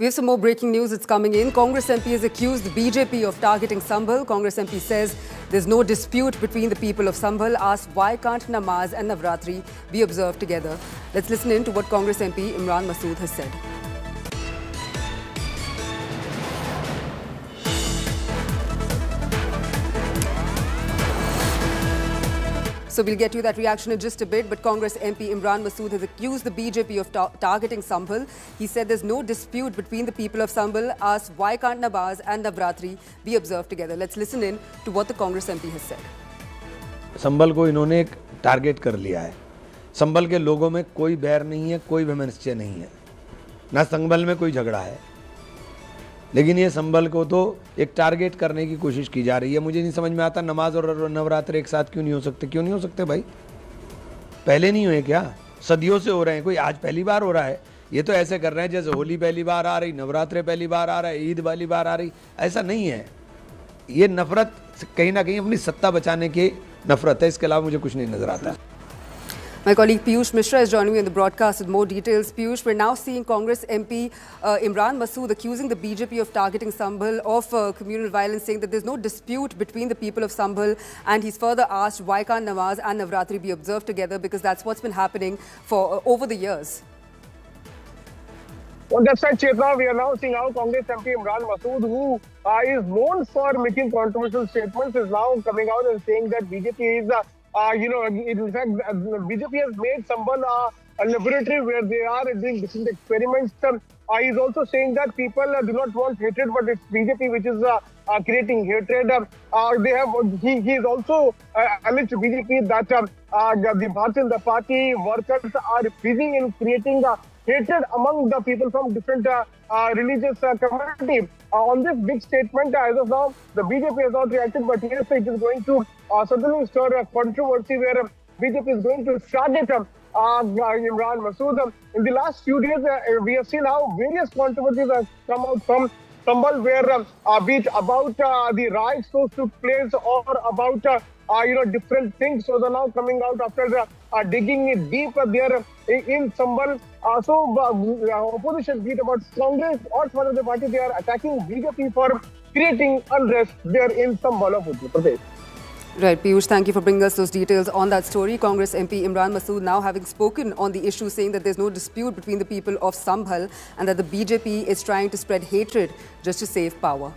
We have some more breaking news. It's coming in. Congress MP has accused the BJP of targeting Sambhal. Congress MP says there's no dispute between the people of Sambhal. Asked why can't Namaz and Navratri be observed together. Let's listen in to what Congress MP Imran Masood has said. So we'll get you that reaction in just a bit, but Congress MP Imran Masood has accused the BJP of targeting Sambhal. He said there's no dispute between the people of Sambhal. Asked why can't Namaz and Navratri be observed together. Let's listen in to what the Congress MP has said. संभल को इन्होंने एक target कर लिया है। संभल के लोगों में कोई बैर नहीं है, कोई वैमनस्य नहीं है, ना संभल में कोई झगड़ा है, लेकिन ये संभल को तो एक टारगेट करने की कोशिश की जा रही है। मुझे नहीं समझ में आता नमाज और नवरात्र एक साथ क्यों नहीं हो सकते। क्यों नहीं हो सकते भाई? पहले नहीं हुए क्या? सदियों से हो रहे हैं, कोई आज पहली बार हो रहा है। ये तो ऐसे कर रहे हैं जैसे होली पहली बार आ रही, नवरात्रे पहली बार आ रहा है, ईद पहली बार आ रही। ऐसा नहीं है। ये नफरत कहीं ना कहीं अपनी सत्ता बचाने की नफरत है, इसके अलावा मुझे कुछ नहीं नजर आता। My colleague Piyush Mishra is joining me in the broadcast with more details. Piyush, we're now seeing Congress MP Imran Masood accusing the BJP of targeting Sambhal of communal violence, saying that there's no dispute between the people of Sambhal, and he's further asked why can't Namaz and Navratri be observed together, because that's what's been happening for over the years. Well, that's right, Chetna. We are now seeing how Congress MP Imran Masood, who is known for making controversial statements, is now coming out and saying that BJP is in fact, BJP has made Sambhal a laboratory where they are doing different experiments. He's also saying that people do not want hatred, but it's BJP which is creating hatred. He is also alleged to BJP that the Bharatiya Janata Party workers are busy in creating hatred among the people from different religious community. On this big statement, as of now, the BJP has not reacted, but yes, it is going to certainly stir a controversy where BJP is going to target Imran Masood. In the last few days, we have seen how various controversies have come out from Sambhal, where be it about the riots those took place or about different things. So they're now coming out after digging it deep there in Sambhal. Opposition, be it about Congress or some other party, they are attacking BJP for creating unrest there in Sambhal of Uttar Pradesh. Right, Piyush, thank you for bringing us those details on that story. Congress MP Imran Masood now having spoken on the issue, saying that there's no dispute between the people of Sambhal and that the BJP is trying to spread hatred just to save power.